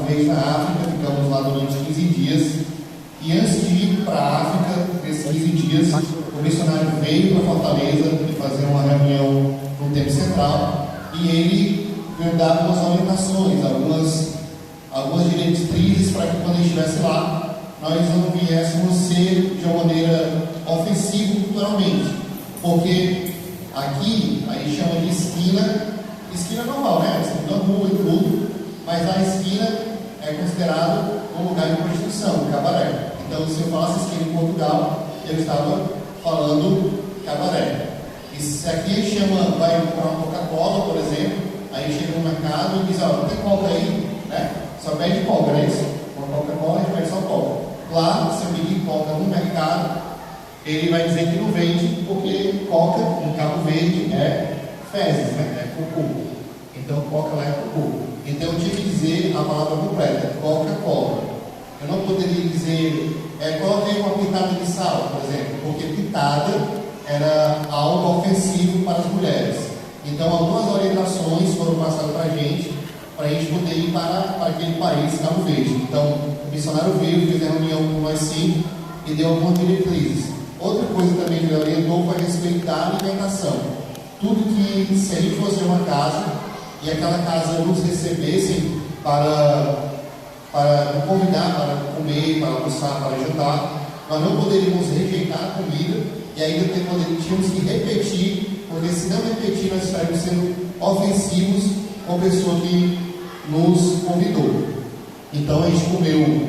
vez na África, ficamos lá durante 15 dias. E antes de ir para a África, nesses 15 dias, o missionário veio para Fortaleza e fazer uma reunião no Templo Central. E ele veio dar algumas orientações, algumas diretrizes para que quando ele estivesse lá, nós não viéssemos ser de uma maneira ofensiva culturalmente. Porque aqui, aí chama de esquina normal, né? Esquina da rua e tudo, mas a esquina é considerado um lugar de prostituição, cabaré. Então, se eu falasse esquina em Portugal, eu estava falando cabaré. E se aqui chama, vai comprar uma Coca-Cola, por exemplo, aí chega no mercado e diz, ó, não tem Coca aí, né? Só pede Coca, não é isso? Uma Coca-Cola, a gente pede só Coca. Lá, se eu pedir Coca no mercado, ele vai dizer que não vende, porque Coca, em Cabo Verde, é fezes, né? É cocô. Então, Coca lá é cocô. Então, eu tive que dizer a palavra completa, Coca-Cola. Eu não poderia dizer, coloquei uma pitada de sal, por exemplo, porque pitada era algo ofensivo para as mulheres. Então, algumas orientações foram passadas para a gente poder ir para aquele país, Cabo Verde. Então, o missionário veio, fez a reunião com nós 5 e deu algumas diretrizes. Outra coisa também que ele orientou foi respeitar a alimentação. Tudo que, se a gente fosse uma casa e aquela casa nos recebessem para convidar, para comer, para almoçar, para jantar, nós não poderíamos rejeitar a comida e ainda tínhamos que repetir, porque se não repetir, nós estaríamos sendo ofensivos com a pessoa que nos convidou. Então a gente comeu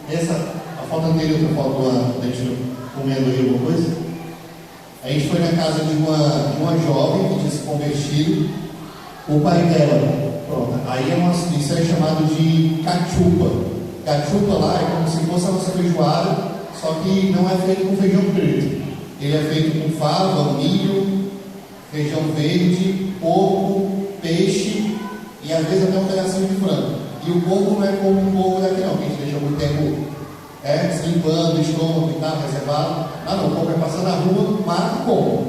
a foto anterior, outra foto da gente comendo aí alguma coisa. A gente foi na casa de uma jovem que tinha se convertido, o pai dela, pronto, aí isso é chamado de cachupa. Cachupa lá é como se fosse a nossa feijoada, só que não é feito com feijão preto. Ele é feito com fava, milho, feijão verde, porco, peixe e às vezes até um pedacinho de frango. E o porco não é como um porco daqui não, que a gente deixa muito tempo se limpando o estômago e tal, reservado. Não, o porco é passando na rua, mata e come.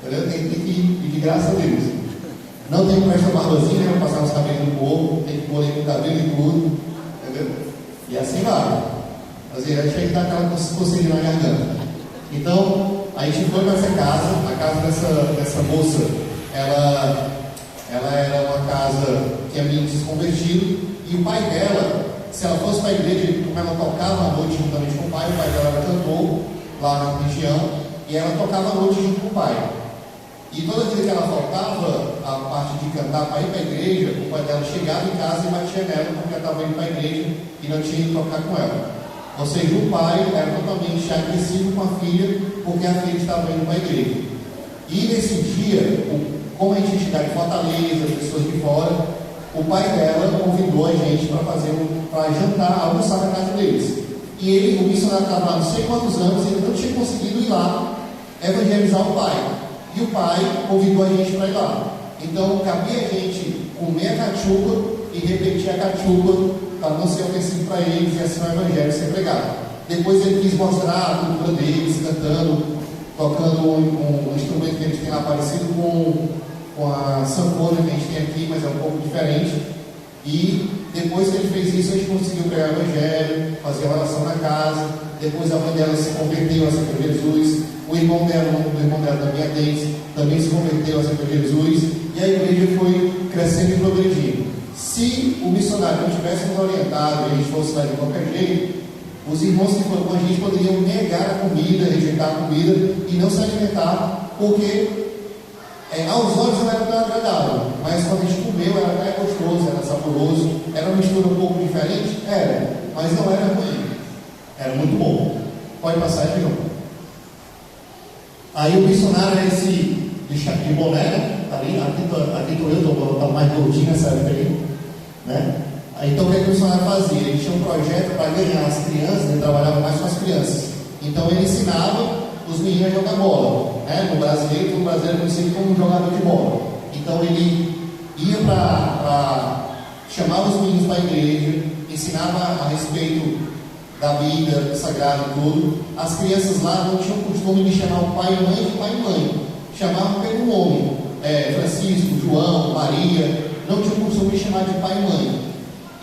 Entendeu? Tem que ir de graça a Deus. Não tem que prestar barbazinha, né? Passar os cabelos no porco, tem que pôr aí com o cabelo e tudo. Entendeu? E assim vai. Mas ele chega que dar aquela coceirinha na garganta. Então, a gente foi para essa casa, a casa dessa moça, ela era uma casa que a menina se convertido, e o pai dela, se ela fosse para a igreja, como ela tocava à noite juntamente com o pai dela era cantor lá na região, e ela tocava à noite junto com o pai. E toda vez que ela faltava a parte de cantar para ir para a igreja, o pai dela chegava em casa e batia nela porque ela estava indo para a igreja e não tinha ido tocar com ela. Ou seja, o pai era totalmente agressivo com a filha porque a filha estava indo para a igreja. E nesse dia, como a gente ia chegar de Fortaleza, pessoas de fora, o pai dela convidou a gente para jantar, almoçar na casa deles. E o missionário estava lá não sei quantos anos, ele não tinha conseguido ir lá evangelizar o pai. E o pai convidou a gente para ir lá. Então, cabia a gente comer a cachupa e repetir a cachupa para não ser ofensivo para eles e assim o evangelho ser pregado. Depois ele quis mostrar a cultura deles, cantando, tocando um instrumento que eles têm lá parecido com a sanfona que a gente tem aqui, mas é um pouco diferente. E depois que ele fez isso, a gente conseguiu pregar o evangelho, fazer a oração na casa. Depois a mãe dela se converteu, aceitou Jesus. O irmão dela, da minha Deise, também se converteu, aceitou Jesus. E a igreja foi crescendo e progredindo. Se o missionário não tivesse nos orientado e a gente fosse lá de qualquer jeito, os irmãos que foram com a gente poderiam negar a comida, rejeitar a comida e não se alimentar, porque aos olhos não era tão agradável, mas quando a gente comeu era até gostoso, era saboroso, era uma mistura um pouco diferente? Era, mas não era ruim, era muito bom. Pode passar aí, João. Aí o missionário é esse de boné, né? Ali, aqui estou eu, estou mais gordinho nessa época aí, né? Então o que o missionário fazia? Ele tinha um projeto para ganhar as crianças, ele trabalhava mais com as crianças. Então ele ensinava os meninos a jogar bola, né? No brasileiro, todo brasileiro conhecido como jogador de bola. Então ele ia chamava os meninos para a igreja, ensinava a respeito da Bíblia, sagrado e tudo. As crianças lá não tinham o costume de chamar o pai e mãe de pai e mãe. Chamavam pelo nome. Francisco, João, Maria. Não tinham o costume de chamar de pai e mãe.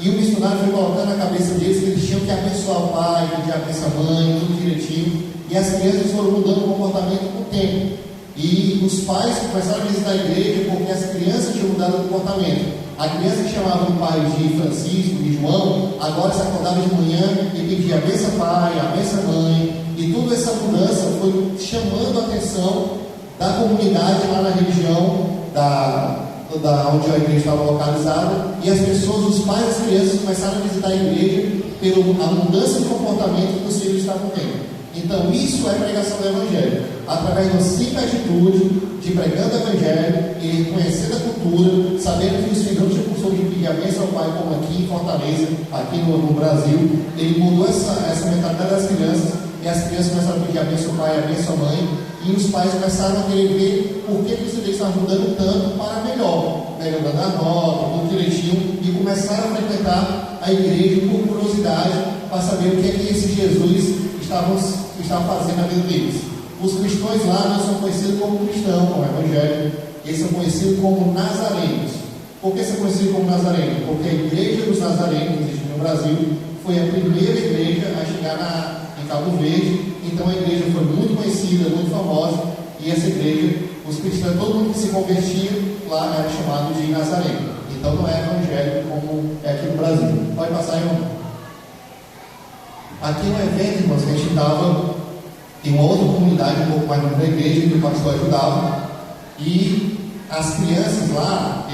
E o missionário foi colocando na cabeça deles que eles tinham que abençoar o pai, pedir a benção à mãe, tudo direitinho. E as crianças foram mudando o comportamento com o tempo. E os pais começaram a visitar a igreja porque as crianças tinham mudado o comportamento. A criança que chamava o pai de Francisco, de João, agora se acordava de manhã e pedia a benção pai, a benção mãe. E toda essa mudança foi chamando a atenção da comunidade lá na região da onde a igreja estava localizada. E as pessoas, os pais e as crianças começaram a visitar a igreja pela mudança de comportamento que os filhos estavam tendo. Então, isso é pregação do Evangelho. Através de uma simples atitude de pregando o Evangelho e reconhecendo a cultura, sabendo que os filhos não tinham costume de pedir a bênção ao pai, como aqui em Fortaleza, aqui no Brasil. Ele mudou essa mentalidade das crianças, e as crianças começaram a pedir a bênção ao pai, a bênção à mãe, e os pais começaram a querer ver por que os filhos estavam mudando tanto para melhor, melhorando a nota, tudo direitinho, e começaram a frequentar a igreja por curiosidade, para saber o que é que esse Jesus estava fazendo na vida deles. Os cristãos lá não são conhecidos como cristãos, como evangelho, eles são conhecidos como nazarenos. Por que são conhecidos como nazarenos? Porque a igreja dos nazarenos, que existe no Brasil, foi a primeira igreja a chegar em Cabo Verde. Então a igreja foi muito conhecida, muito famosa, e essa igreja, os cristãos, todo mundo que se convertia lá era chamado de nazareno. Então não é evangélico como é aqui no Brasil. Pode passar, irmão. Aqui no evento, irmãos, que a gente estava em uma outra comunidade, um pouco mais da igreja, que o pastor ajudava, e as crianças lá,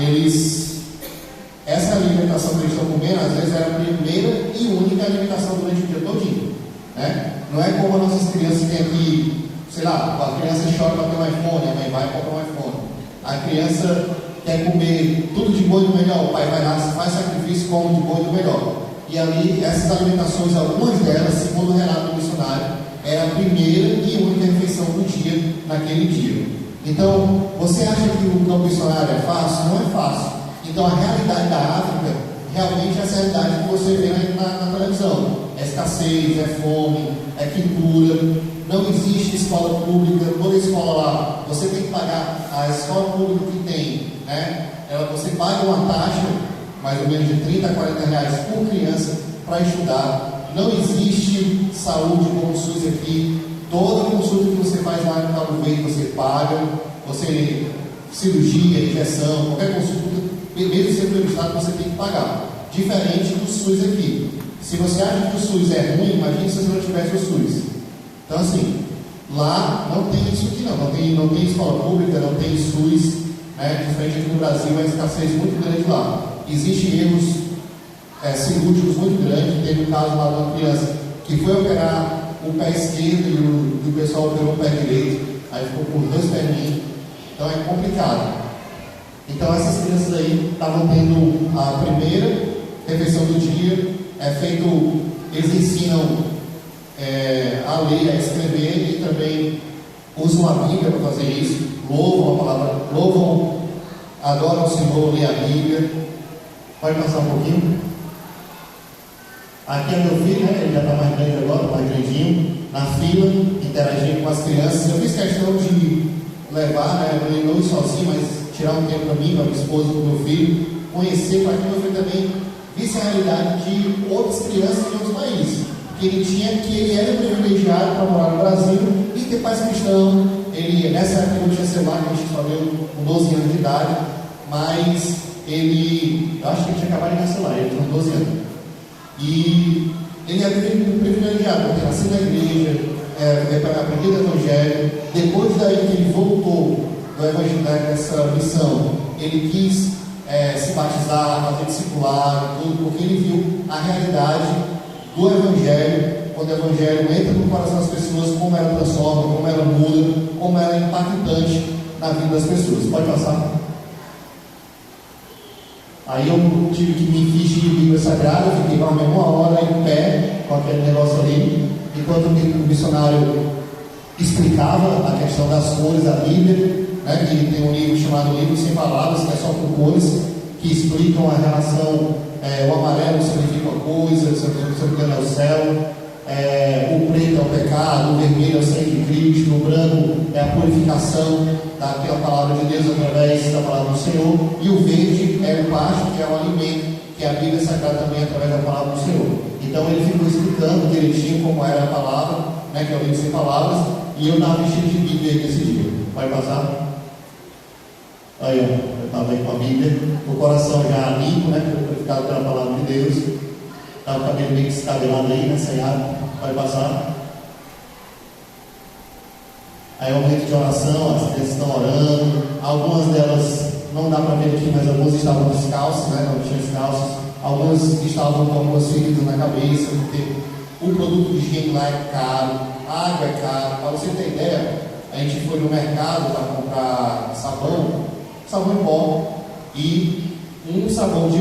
essa alimentação que eles estão comendo, às vezes era a primeira e única alimentação durante o dia todinho, né? Não é como as nossas crianças têm aqui, sei lá, a criança chora para ter um iPhone, a mãe vai comprar um iPhone. A criança quer comer tudo de bom e do melhor, o pai vai lá, faz sacrifício, come de bom e do melhor. E ali, essas alimentações, algumas delas, segundo o relato do missionário, era a primeira e única refeição do dia, naquele dia. Então, você acha que o campo missionário é fácil? Não é fácil. Então, a realidade da África, realmente é essa realidade que você vê na televisão. É escassez, é fome, é quintura, não existe escola pública, toda escola lá, você tem que pagar a escola pública que tem, né? Você paga uma taxa, mais ou menos de 30 a 40 reais por criança para estudar. Não existe saúde como o SUS aqui. Toda consulta que você faz lá no Cabo Verde você paga. Você, cirurgia, injeção, qualquer consulta, mesmo sendo pelo Estado, você tem que pagar. Diferente do SUS aqui. Se você acha que o SUS é ruim, imagine se você não tivesse o SUS. Então assim, lá não tem isso aqui não tem escola pública, não tem SUS, né? Diferente aqui no Brasil, é uma escassez muito grande lá. Existem erros cirúrgicos muito grandes. Teve um caso lá de uma criança que foi operar o pé esquerdo e o pessoal operou o pé direito, aí ficou com 2 perninhos. Então é complicado. Então essas crianças aí estavam tendo a primeira refeição do dia, eles ensinam a ler, a escrever, e também usam a Bíblia para fazer isso, louvam, adoram o Senhor, lê a Bíblia. Pode passar um pouquinho. Aqui é meu filho, né? Ele já está mais grande agora, mais grandinho, na fila, interagindo com as crianças. Eu fiz questão de levar, né? Eu não ir sozinho, mas tirar um tempo para mim, para minha esposa, para o meu filho, conhecer, para que meu filho também visse a realidade de outras crianças de outros países. Que ele era privilegiado para morar no Brasil e ter pais cristãos. Nessa época não tinha celular, que a gente só deu com 12 anos de idade, mas eu acho que ele tinha acabado de ganhar celular, ele tinha 12 anos. E ele era privilegiado, porque nasceu na igreja, aprendeu o Evangelho. Depois daí que ele voltou do Evangelho, dessa missão, ele quis se batizar, fazer discipulado, tudo, porque ele viu a realidade do Evangelho, quando o Evangelho entra no coração das pessoas, como ela transforma, como ela muda, como ela é impactante na vida das pessoas. Pode passar. Aí eu tive que me fingir de Bíblia Sagrada, fiquei mais ou menos 1 hora em pé, com aquele negócio ali, enquanto o missionário explicava a questão das cores da Bíblia, né, que tem um livro chamado Livro Sem Palavras, que é só por cores, que explicam a relação, o amarelo significa uma coisa, se eu não me engano é o céu, o preto é o pecado, o vermelho é o sangue de Cristo, o branco é a purificação daquela palavra de Deus através da palavra do Senhor, e o verde é o pasto, que é o alimento que a Bíblia Sagrada também é através da palavra do Senhor. Então ele ficou explicando direitinho como era a palavra, né, que é o livro sem palavras, e eu estava vestido de Bíblia aí nesse dia. Vai passar? Aí, ó, eu estava aí com a Bíblia, o coração já limpo, né, purificado pela palavra de Deus. Estava com o cabelo meio descabelado aí, né, sem água. Vai passar? Aí é um momento de oração, as crianças estão orando, algumas delas não dá para ver aqui, mas algumas estavam descalças, né, não tinham descalços, algumas estavam com algumas feridas na cabeça, porque o produto de higiene lá é caro, a água é cara. Para você ter ideia, a gente foi no mercado para comprar sabão em pó, e um sabão de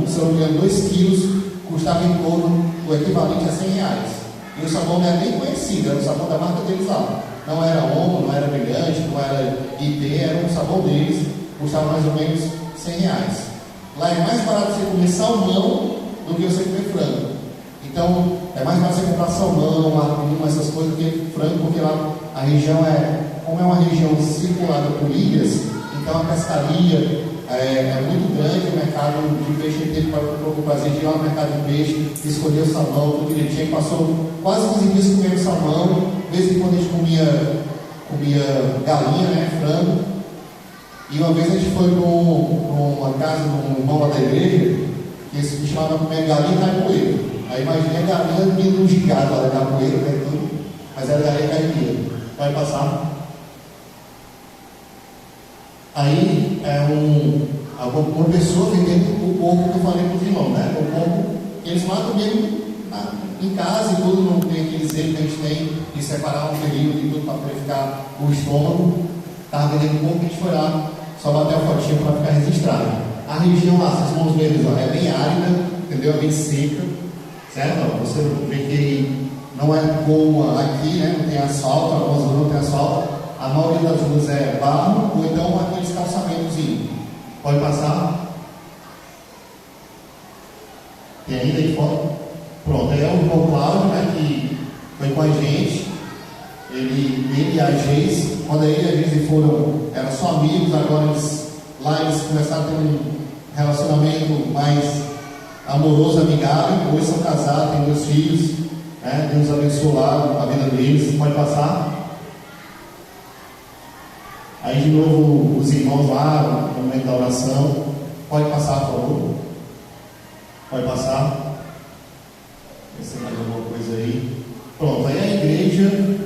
se não me engano, 2 quilos, custava em torno o equivalente a R$100. E o sabão não era nem conhecido, era o sabão da marca deles lá. Não era Omo, não era Brilhante, não era IP, era um sabão deles, custava mais ou menos R$100. Lá é mais barato você comer salmão do que você comer frango. Então, é mais barato você comprar salmão, atum, essas coisas, do que frango, porque lá a região como é uma região circulada por ilhas, então a pescaria é muito grande. O mercado de peixe teve para o prazer de ir lá no mercado de peixe, escolher o salmão, tudo direitinho. Passou quase 15 dias comendo salmão. De vez em quando a gente comia galinha, né, frango. E uma vez a gente foi para uma casa de um irmão lá da igreja, que se chamava comer galinha e caipira. Aí imagina a galinha vindo um gigado lá da capoeira, né, tudo, mas era galinha e caipira. Vai passar. Aí uma pessoa vendendo o porco que eu falei para os irmãos, né? O porco, eles matam mesmo em casa e tudo, não tem aquele zelo que a gente tem de separar um período e tudo para purificar o estômago. Estava vendendo porco, a gente foi lá, só bater a fotinha para ficar registrado. A região lá, vocês vão ver, é bem árida, entendeu? É bem seca, certo? Você vê que não é como aqui, né? Não tem asfalto, algumas ruas não tem asfalto. A maioria das ruas é barro ou então aqueles calçamentozinhos. Pode passar? Tem ainda aí fora? Pronto, aí é o irmão Cláudio, né, que foi com a gente. Ele e a Geis, quando ele e a Geis eram só amigos, agora eles começaram a ter um relacionamento mais amoroso, amigável. Hoje são casados, têm 2 filhos, né? Deus abençoou lá a vida deles. Pode passar? Aí de novo os irmãos lá, no momento da oração. Pode passar, por favor. Pode passar. Ver se tem mais alguma coisa aí. Pronto, aí a igreja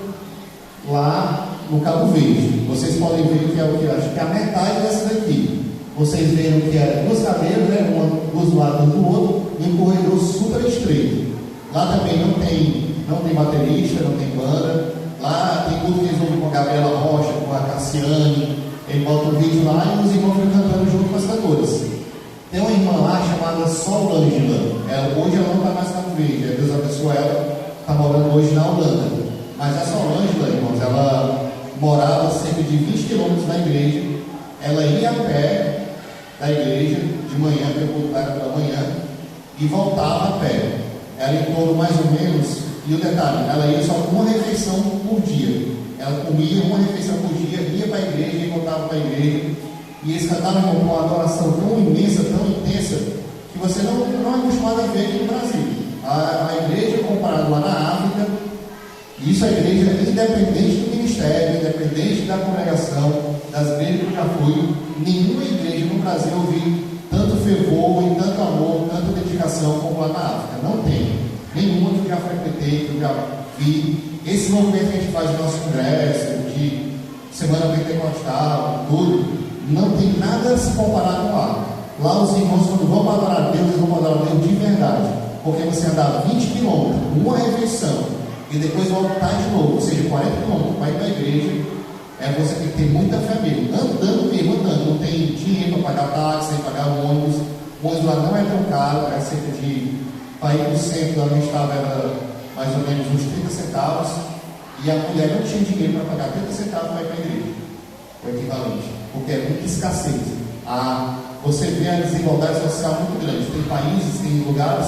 lá no Cabo Verde. Vocês podem ver que é o que eu acho que é a metade dessa daqui. Vocês veem que é 2 cadeiras, né? Duas do lado do outro, e um corredor super estreito. Lá também não tem baterista, não tem banda. Lá tem culto que eles ouvem com a Gabriela Rocha, com a Cassiane. Ele bota um vídeo lá e os irmãos ficam cantando junto com as cantoras. Tem uma irmã lá chamada Solângela. Hoje ela não está mais Cabo Verde. Deus abençoe ela, está morando hoje na Holanda. Mas a Solângela, irmãos, ela morava cerca de 20 quilômetros da igreja. Ela ia a pé da igreja de manhã, pelo culto da manhã, e voltava a pé. Ela em torno mais ou menos. E o detalhe, ela ia só uma refeição por dia. Ela comia uma refeição por dia, ia para a igreja e voltava para a igreja. E eles cantavam com uma adoração tão imensa, tão intensa, que você não é acostumado a ver aqui no Brasil. A igreja, comparado lá na África, isso é a igreja independente do ministério, independente da congregação, das igrejas que eu já fui. Nenhuma igreja no Brasil eu vi tanto fervor, e tanto amor, tanta dedicação como lá na África. Não tem. Nenhuma que eu já frequentei, que eu já vi. Esse movimento que a gente faz no nosso congresso, de semana pentecostal, tudo, não tem nada a se comparar com lá. Lá os irmãos, quando vão para adorar a Deus, eles vão adorar a Deus de verdade. Porque você andar 20 quilômetros, uma refeição, e depois voltar de novo, ou seja, 40 quilômetros para ir para a igreja, você tem que ter muita fé mesmo. Andando mesmo, andando. Não tem dinheiro para pagar táxi, nem pagar ônibus. O ônibus lá não é tão caro, é cerca de... Para ir para o centro da onde estava era mais ou menos uns 30 centavos, e a mulher não tinha dinheiro para pagar 30 centavos para ir para a igreja, o equivalente, porque é muita escassez. Você vê a desigualdade social muito grande. Tem países, tem lugares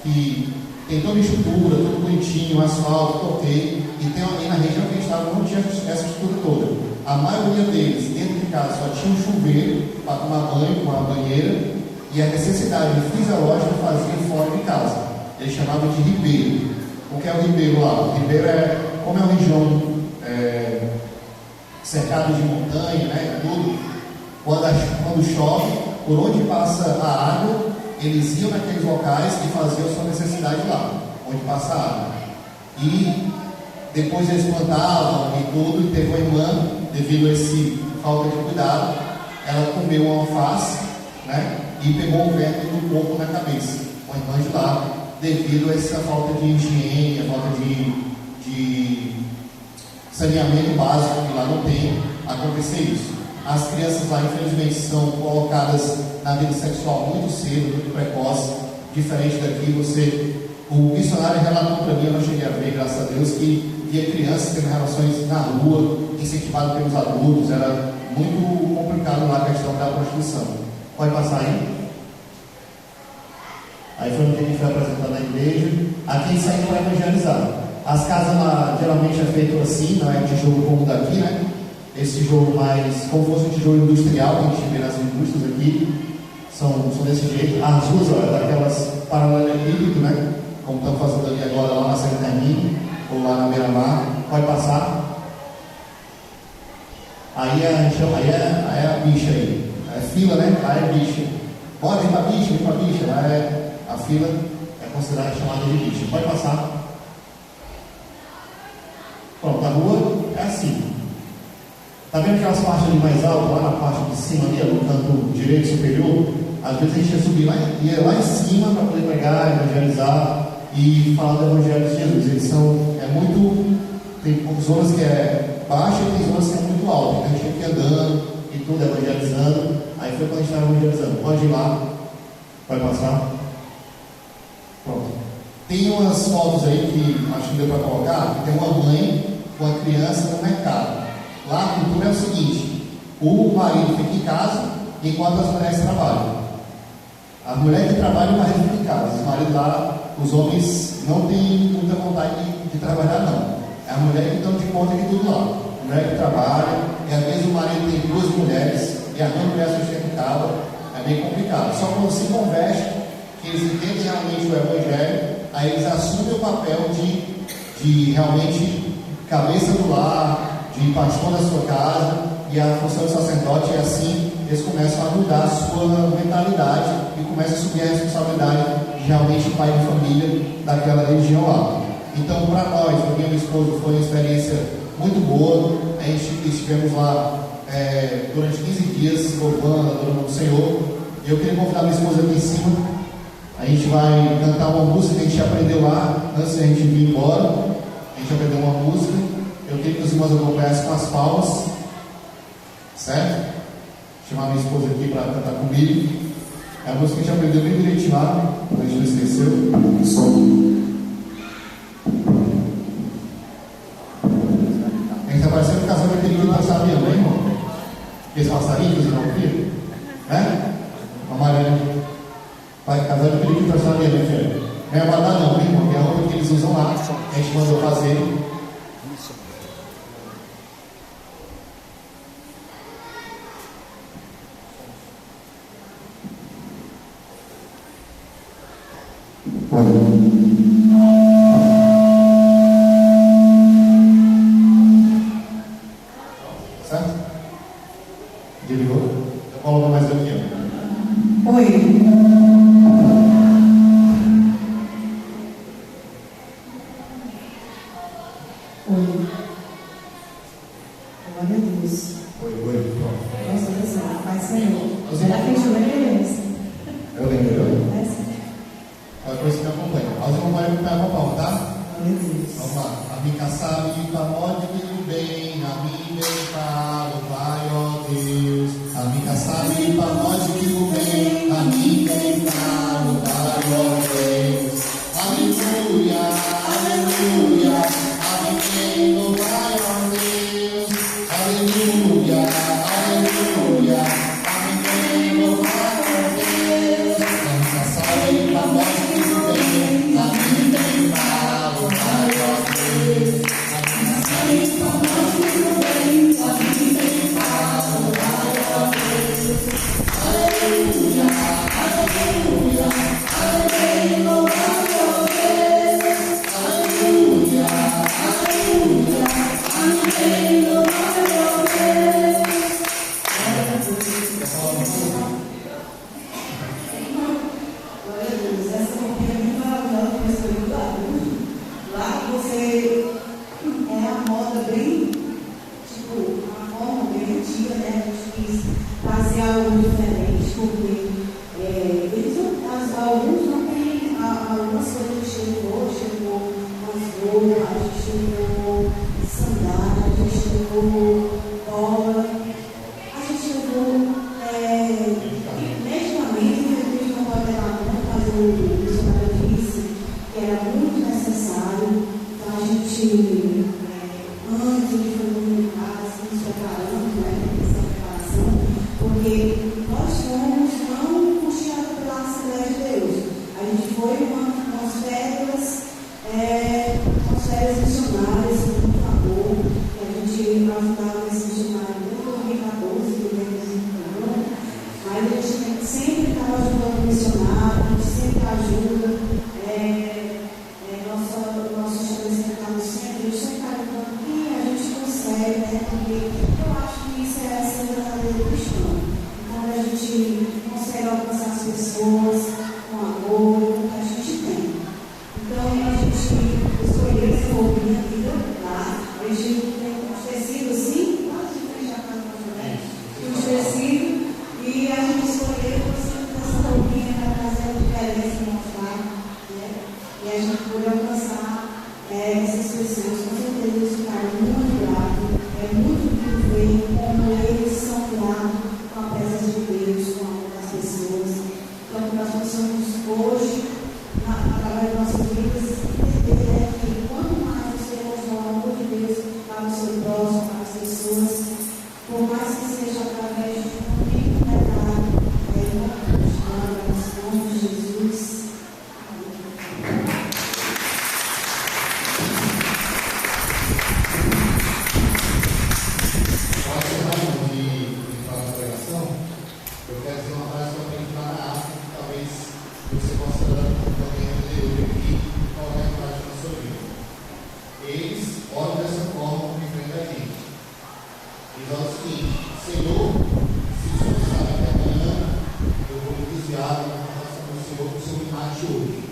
que tem toda a estrutura, tudo bonitinho, asfalto, ok, e tem ali na região que a gente estava, não tinha essa estrutura toda. A maioria deles, dentro de casa, só tinha um chuveiro para tomar banho, com uma banheira, e a necessidade fisiológica fazia fora de casa. Ele chamava de ribeiro. O que é o ribeiro lá? O ribeiro como é uma região cercada de montanha, né, tudo. Quando chove, por onde passa a água, eles iam naqueles locais e faziam a sua necessidade lá, onde passa a água. E depois eles plantavam e tudo, e teve uma irmã, devido a esse falta de cuidado, ela comeu uma alface, né, e pegou um verme do corpo na cabeça. Uma irmã de lá, devido a essa falta de higiene, a falta de saneamento básico que lá não tem, acontecer isso. As crianças lá, infelizmente, são colocadas na vida sexual muito cedo, muito precoce, diferente daqui. O missionário relatou para mim, eu não cheguei a ver, graças a Deus, que via crianças tendo relações na rua, incentivado pelos adultos, era muito complicado lá a questão da prostituição. Pode passar aí? Aí foi um dia que a gente foi apresentar na igreja. Aqui eles saíram para evangelizar. As casas lá geralmente é feito assim, não é tijolo como daqui, né? Esse tijolo mais, como fosse um tijolo industrial que a gente vê nas indústrias aqui, são desse jeito. As ruas, olha, daquelas paralelepípedo, né? Como estão fazendo ali agora lá na Serra Termine, ou lá na Beira-Mar. Pode passar. Aí é a bicha aí. É fila, né? Aí é bicha. Bora, vem pra bicha. Lá a fila é considerada chamada de bicha. Pode passar. Pronto, a rua é assim. Tá vendo aquelas partes ali mais altas, lá na parte de cima ali, no canto direito superior? Às vezes a gente ia subir ia lá em cima para poder pregar, evangelizar e falar do Evangelho de Jesus. Eles tem zonas que é baixa e tem zonas que é muito alta. Então a gente tinha que ir andando e tudo, evangelizando. Aí foi quando a gente estava evangelizando. Pode ir lá, vai passar. Pronto. Tem umas fotos aí que acho que deu para colocar, que tem uma mãe com a criança no mercado. Lá a cultura é o seguinte: o marido fica em casa enquanto as mulheres trabalham. As mulheres que trabalham, o marido fica em casa. Os maridos lá, os homens não têm muita vontade de trabalhar, não. É a mulher que estão de conta de tudo lá. A mulher que trabalha, e às vezes o marido tem 2 mulheres, e a mulher sustenta o casa. É bem complicado. Só quando se converte, que eles entendem realmente o Evangelho, aí eles assumem o papel de realmente cabeça do lar, de pastor da sua casa, e a função do sacerdote é assim. Eles começam a mudar a sua mentalidade e começam a assumir a responsabilidade de realmente pai de família daquela região lá. Então, para nós, eu e minha esposa, foi uma experiência muito boa. A gente estivemos lá durante 15 dias louvando, adorando o Senhor. Eu queria convidar minha esposa aqui em cima. A gente vai cantar uma música que a gente aprendeu lá antes da gente vir embora. A gente aprendeu uma música. Eu queria que os irmãos acompanhassem com as palmas, certo? Chamar minha esposa aqui para cantar comigo. É a música que a gente aprendeu bem direitinho lá, a gente não esqueceu. A gente está parecendo um casal daquele que passava avião, né, irmão? Aqueles passarinhos que os irmãos viram, né? Amarelo. Vai casar daquele que passava avião, né, filho? Não é abadá não, né, irmão? É a roupa que eles usam lá, a gente mandou fazer. Certo? Desligou? Eu coloco mais aqui, ó. Oi. Glória a Deus. Oi, pronto. Nossa, Deus, Pai Senhor. Já fez chover? Eu lembro. É sim. Olha para você que acompanha. Nós vamos acompanhar uma palma, tá? Glória a Deus. Vamos lá. A minha sabe para pode bem, a minha para o Pai, ó Deus. A minha sabe para pode bem, a minha para o Pai, ó Deus. Aleluia, aleluia, amém, no Pai, ó Deus. Aleluia, aleluia, amém, no Pai, ó Deus. A minha sabe para pode bem, a minha para o Pai, ó Deus. Aleluia, aleluia. algumas coisas chegou umas roupas, chegou sandália, a gente chegou bola, a gente chegou medicamento, que a gente não pode levar muito, mas o missionário disse que era muito necessário. Então a gente, antes de fazer em casa, nos preparando, essa preparação, porque nós fomos não puxados pela Assembleia de Deus. A gente foi umas férias missionárias, com muito amor, que a gente ajudava esse missionário muito 2014, do ano, mas a gente sempre estava ajudando o missionário, a gente sempre ajuda, nosso estabelecimento está no centro, a gente sempre está ajudando o que a gente consegue, porque eu acho que isso é a verdadeira cristã. Quando a gente consegue alcançar as pessoas com amor, a gente tem. Então, a gente escolheu essa roupinha aqui lá. A gente tem um tecido assim, quase de frente à casa da mulher. Um tecido, e a gente escolheu essa roupinha para trazer a diferença e mostrar, né? E a gente pôde alcançar essas pessoas. Com certeza, eles ficaram muito gratos. É muito lindo ver como eles são gratos com a presença de Deus, com a amor das pessoas. Então, nós possamos hoje, através das nossas vidas, entender que quanto mais você mostrar o amor de Deus para o seu próximo, para as pessoas, por mais que seja através de um único detalhe, em nome de Jesus. Eu quero dizer uma frase que eu aprendi lá na África, que talvez você possa também ler aqui e colocar em prática na sua vida. Eles olham dessa forma em frente a gente. Eles olham o seguinte: Senhor, se o Senhor sabe que amanhã eu vou me desviar da relação do Senhor, que o Senhor me mate hoje.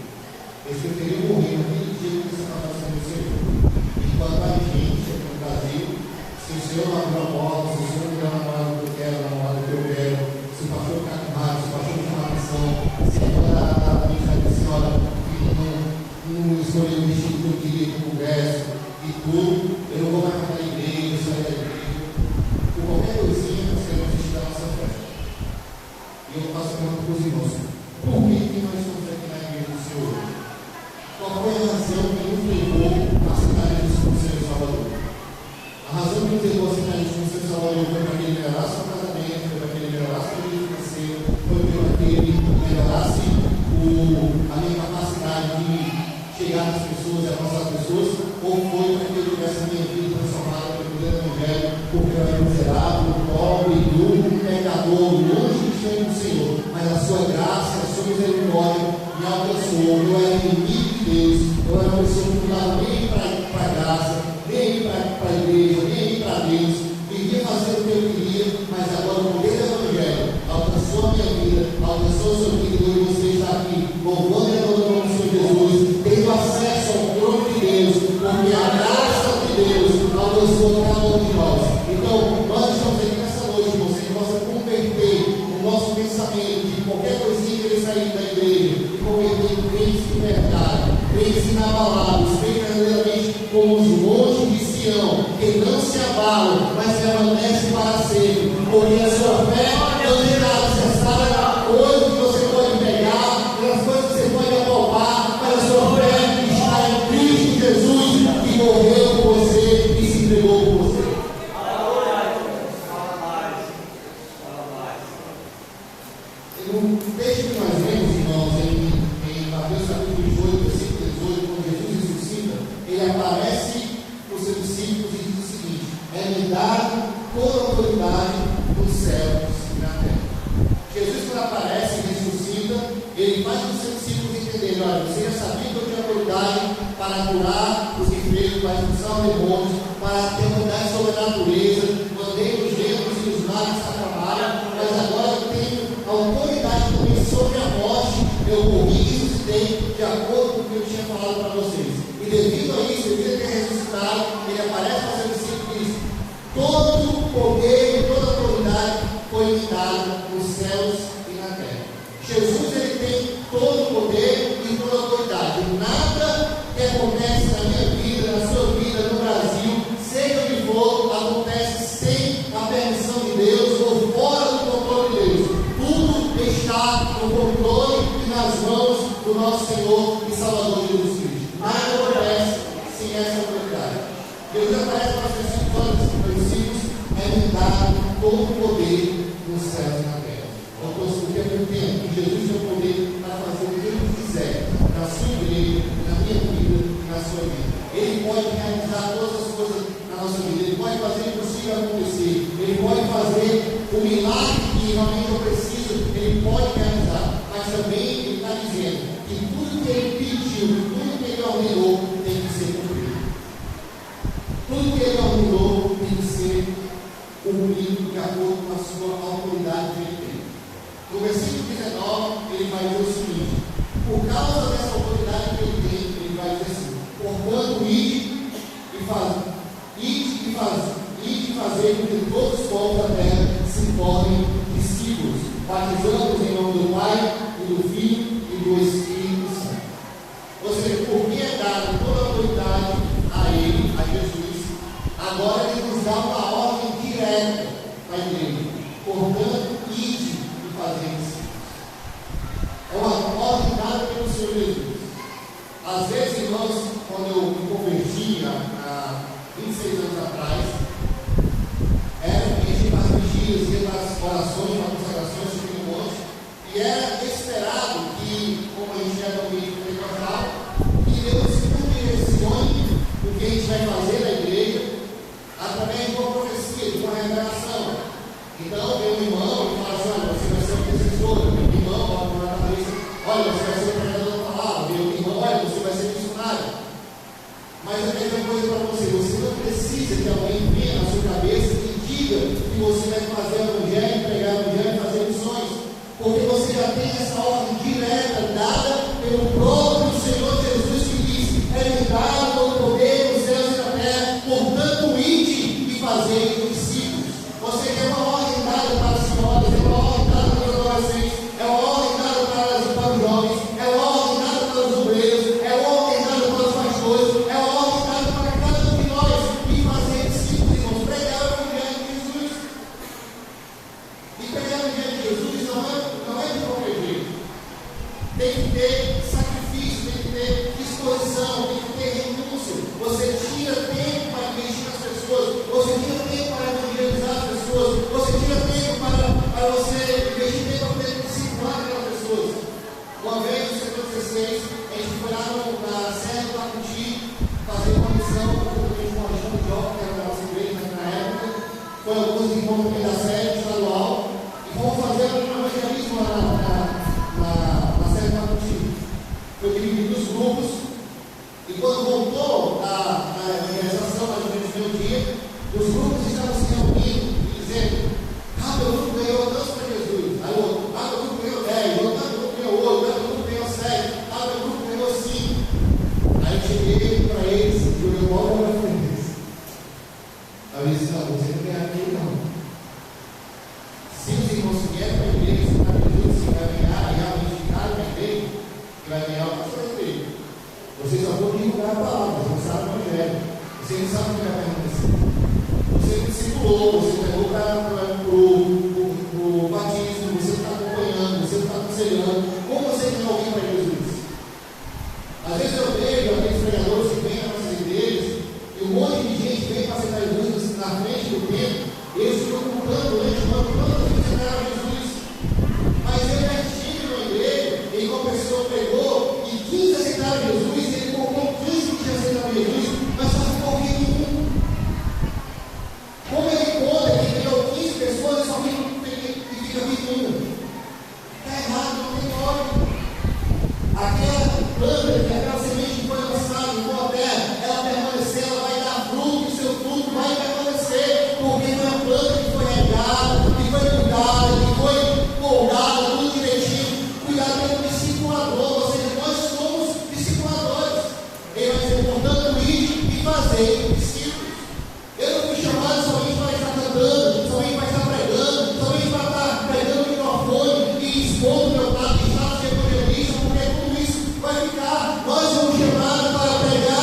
Eles preferiam morrer naquele dia que você está fazendo o Senhor. Enquanto a gente aqui no Brasil, se o Senhor não abrir a porta, se o Senhor não der a namorada que eu quero, a namorada que eu quero, se o pastor ficar com raiva, se o pastor me chamar atenção, se a minha senhora não escolher o vestido que eu queria que eu pudesse e tudo, eu não vou mais para a igreja, sair da igreja. Por qualquer coisinha, nós queremos vestir a nossa fé. E eu faço a pergunta para os irmãos: por que nós estamos aqui na igreja do Senhor? Qual foi a razão que nos levou a aceitar Jesus como Senhor e Salvador? A razão que nos levou a aceitar Jesus como Senhor e Salvador foi para que Ele melhorasse o casamento, foi para que Ele melhorasse o vida financeira, foi para que Ele melhorasse a minha capacidade de chegar nas pessoas e alcançar as pessoas, ou foi para que Ele tivesse a minha vida transformada pelo poder do Evangelho, porque eu era miserável, pobre, duro, pecador, longe de ser do Senhor, mas a sua graça, a sua misericórdia me alcançou. Eu era inimigo de Deus, eu era uma pessoa que não dava nem para a graça, nem para a igreja, nem para Deus, vivia fazendo o que eu queria, mas agora o poder do Evangelho alcançou a minha vida, alcançou a sua vida, e você está aqui, louvando e adorando o nome do Senhor Jesus, tendo acesso ao trono de Deus, porque a graça de Deus alcançou cada um de nós. Então, nós estamos aqui nessa noite, você que possa converter o nosso pensamento de qualquer coisinha que ele sair da igreja, e converter em crentes de verdade, crentes inabaláveis, crentes verdadeiramente como os montes de Sião, que não se abalam, mas permanecem para sempre, porque a sua fé não será acessada coisas que você pode pegar, pelas coisas que você pode apalpar, mas a sua fé está em Cristo Jesus, que morreu por você e se entregou por você. No texto que nós vemos, irmãos, em Mateus capítulo 18, versículo 18, quando Jesus ressuscita, ele aparece para os seus discípulos e diz o seguinte: é-me dado toda a autoridade nos céus e na terra. Jesus, quando aparece e ressuscita, ele faz os seus discípulos entenderem: olha, você já sabia que eu tinha autoridade para curar os enfermos, para expulsar demônios, para ter autoridade sobre a natureza, mandei os gêmeos e os magos a trabalhar, mas agora eu tenho autoridade também sobre a morte. Eu morri e ressuscitei de acordo com o que eu tinha falado para vocês. E devido a isso, devido a ter ressuscitado, ele aparece para os seus discípulos e diz: todo o poder e toda a autoridade foi me dada nos céus e na terra. Jesus, ele tem todo o poder e toda a autoridade. acontece na minha vida, na sua vida, no Brasil, seja o que for, acontece sem a permissão de Deus ou fora do controle de Deus. Tudo está no controle e nas mãos do nosso Senhor e Salvador Jesus Cristo. Nada acontece sem essa autoridade. Deus aparece para os versículos, é-me dado todo o poder nos céus e na terra. Porque eu entendo que Jesus tem o poder para fazer o que Ele quiser na sua igreja, na minha vida e na sua vida. Ele pode realizar todas as coisas na nossa vida. Ele pode fazer o possível acontecer. Ele pode fazer o milagre que realmente eu preciso. Ele pode realizar. Mas também Ele está dizendo que tudo que Ele pediu, tudo que Ele ordenou, tem que ser cumprido. Tudo que Ele ordenou tem que ser cumprido de acordo com a sua autoridade que Ele tem. No versículo 19, Ele vai dizer o seguinte: por causa dessa autoridade que Ele tem, Ele vai dizer assim: portanto, ide e fazer com que todos os povos da terra se tornem discípulos, batizando-os em nome do Pai, e do Filho e do Espírito Santo. Ou seja, porque é dado toda a autoridade a Ele, a Jesus, agora Ele nos dá uma ordem direta para a igreja. Portanto, ide e fazer discípulos. É uma ordem dada pelo Senhor Jesus. Às vezes, irmãos, quando eu me converti há 26 anos atrás, era que a gente faz vigílias, ia para as orações, para as consagrações, subir um monte, e era esperado que, como a gente era no meio pentecostal, que Deus nos direcione o que a gente vai fazer na igreja através de uma profecia, de uma revelação. Então, vem um irmão e fala assim: olha, você vai ser um intercessor. Meu irmão, na cabeça, olha, você vai ser o pregador da palavra. Meu irmão, olha, você vai ser missionário. Mas a mesma coisa para você: você não precisa que alguém venha na sua cabeça e diga que você vai fazer o evangelho, pregar o evangelho, fazer missões, porque você já tem essa ordem direta dada pelo próprio Senhor Jesus, que diz: é-me dado todo o poder nos céus e na terra, portanto, ide e fazei discípulos. Você quer uma ordem dada para as senhoras, é uma ordem dada para os adolescentes, é uma ordem dada para os jovens, é uma ordem dada para os obreiros, é uma ordem dada para os pastores, é uma ordem dada para cada um de nós, e fazer discípulos, irmãos, pregar o evangelho de Jesus. E pregar o evangelho de Jesus não é de qualquer jeito. Tem que ter sacrifício, tem que ter disposição, tem que ter renúncia. Você tira tempo para investir nas pessoas, você tira tempo para evangelizar as pessoas, você tira tempo para você investir tempo para poder disciplinar aquelas pessoas. Uma vez no setor 16, a gente foi lá na Serra do Tacuti fazer uma missão com a João de Jó, que era da nossa igreja na época. Foi alguns irmãos também da sede estadual, e fomos fazer um evangelismo lá na Serra do Tacuti. Foi dividido os grupos, e quando voltou a evangelização, mais ou menos no meu dia, os grupos estavam se reunindo e dizendo: meu grupo ganhou tanto para Jesus, aí o outro, meu grupo ganhou 10, meu grupo ganhou 8, meu grupo ganhou 7, meu grupo ganhou 5. Aí eu cheguei para eles e eu dei uma hora para eles. Aí eu disse: não, você não ganha aqui não. Se os irmãos vierem para a igreja, se para Jesus, se vai ganhar e realmente ficar na igreja, que vai ganhar o pastor da igreja. Vocês só vão divulgar a palavra, vocês não sabem o evangelho, vocês não sabem o que vai acontecer. Você discipulou, você pegou para o batismo, você está acompanhando, você está aconselhando. Como você tem alguém para Jesus? Às vezes eu vejo aqueles pregadores que vêm nas nossas igrejas e um monte de gente vem para aceitar Jesus na frente do templo, eles ficam contando, chamando quantas vezes aceitaram Jesus. Mas ele é tímido na igreja, e uma pessoa pregou e 15 aceitaram Jesus, e ele colocou 15 que aceitaram Jesus, mas só ficou alguém nenhum. Como ele conta que ganhou 15 pessoas e só fica 21? Está errado, não tem lógica. Aquela planta, aquela semente que foi lançada em boa terra, ela permanecer, ela vai dar fruto, e seu fruto vai permanecer, porque foi a planta que foi regada, que foi cuidada, que foi podada, tudo direitinho, cuidado pelo discipulador. Ou seja, nós somos discipuladores. Ele vai dizer: portanto, ide e fazei discípulos. Eu não fui chamado somente para estar cantando, somente para estar pregando, somente para estar pegando o microfone e expondo meu prato de estado de evangelista, porque tudo isso vai ficar. Nós somos chamados para pregar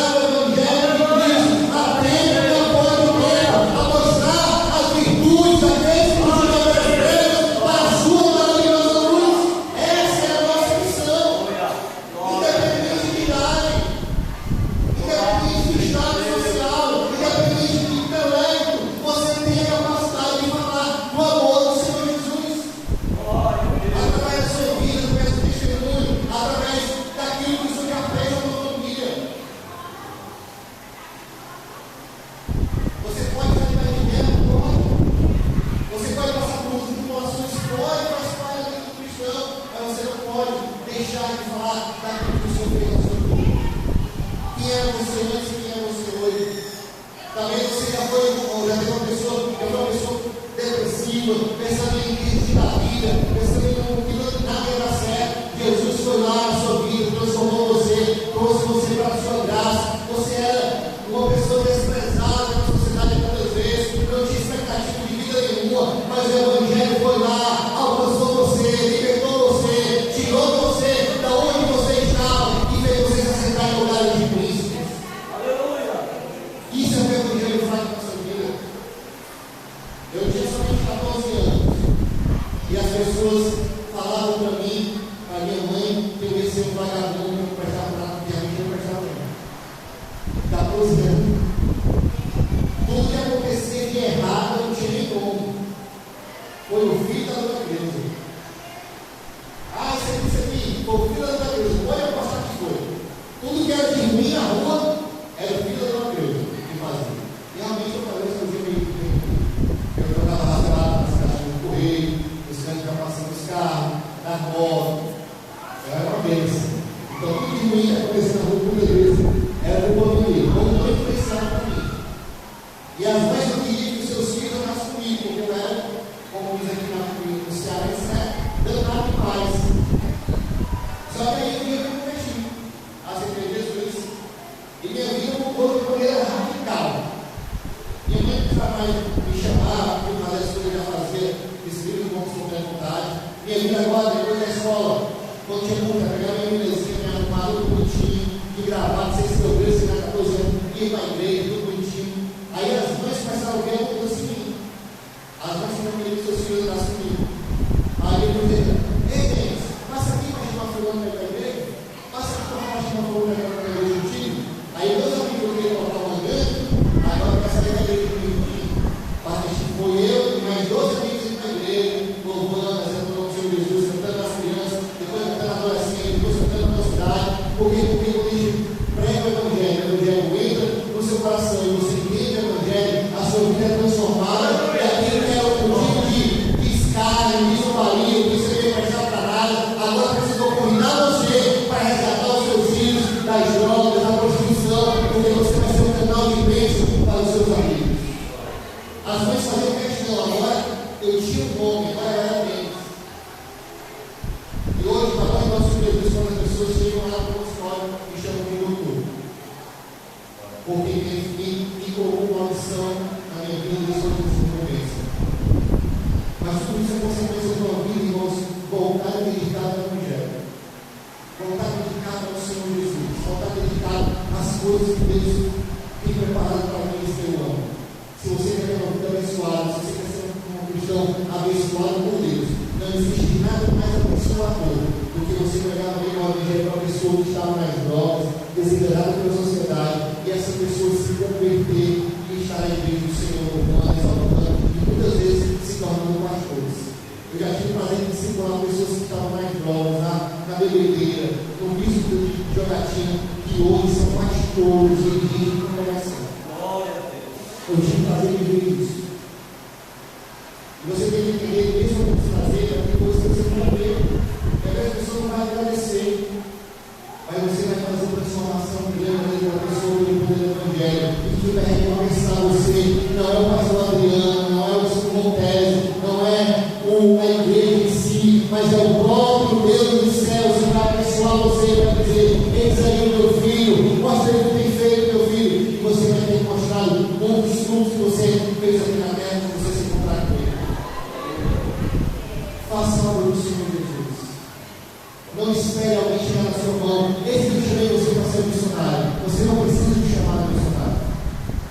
Tudo que era de ruim na rua era o filho da igreja que fazia. E realmente eu falei, eu jogava rasgado nas caixas do correio, os caras já passando os carros, na moto. Era uma bênção. Então tudo de ruim que aconteceu na rua por igreja era o povo dele, como não influenciava para mim. E as mães não queriam que os seus filhos andassem comigo, porque eu era, como diz aqui no Ceará, danado demais. Só que aí eu ia me convertir, aceitei Jesus, e minha vida mudou de maneira radical. Minha mãe não precisava mais me chamar, porque fazer as coisas que eu já fazia, esse livro de bons com minha vontade. Minha vida agora, depois da escola, quando tinha multa, pegava minha menininha, minha arrumada, tudo bonitinho, de gravata, sem se ouvir, sem nada, 14 anos, ia para a igreja, tudo bonitinho. Aí as mães começaram a ver uma coisa assim. As mães não queriam que seus filhos andassem comigo. Aí eu dizia, ei, gente, passa aqui para chamar fulano para ir para a igreja. Passa aqui para chamar fulano para ir para a igreja contigo. Aí meus amigos que estavam andando, agora vai sair da igreja comigo. Foi eu e mais 12 amigos indo para a igreja, louvando, fazendo o nome do Senhor Jesus, cantando as crianças, depois cantando adolescente, depois cantando na cidade. Porque quando a gente prega o evangelho entra no seu coração e você entende o evangelho, a sua vida é transformada. E aquilo que era o tipo de escárnio, de isolamento, que você veio prestar para nada, agora precisou convidar você para resgatar os seus filhos das drogas, da prostituição, porque você vai ser um canal de bênção para os seus amigos. As mães faziam questão, agora eu tinha um nome, agora eu era bênção. E hoje, para nós, nossos Jesus, quando as pessoas chegam lá para o consultório e chamam de doutor. Porque me colocou uma missão na minha vida de sobrevivência. Mas tudo isso é consequência de uma vida, irmãos, voltar dedicado ao Evangelho. Voltar dedicado ao Senhor Jesus. Voltar dedicado às coisas que Deus tem preparado para mim esse ano. Se você quer ter uma vida abençoada, se você quer ser um cristão abençoado por Deus, não existe nada mais abençoador do que você pegar o Evangelho para uma pessoa que estava nas drogas, desiderada pela sociedade, e essa pessoa se converter e estar na igreja do Senhor, louvando, exaltando, e muitas vezes se tornando pastores. Eu já tive o prazer de discipular pessoas que estavam nas drogas, na bebedeira, no vício de jogatina, que hoje são pastores e dirigem congregação. Eu tive o prazer de ver isso. E você tem que entender que isso é um prazer, porque você precisa comer. E às vezes a pessoa não vai agradecer. Mas você vai fazer uma transformação grande na pessoa pelo poder do Evangelho. E que vai recompensar você. Não é o pastor Adriano, não é o pastor Montes, não é a igreja em si, mas é o próprio Deus dos céus que vai abençoar você e vai dizer: eis aí o meu filho, mostra o que tem feito, meu filho. E você vai ter mostrado muitos frutos que você fez aqui na terra, que você se encontrar com ele. Faça a obra do Senhor Jesus. Não espere alguém chegar na sua mão. Esse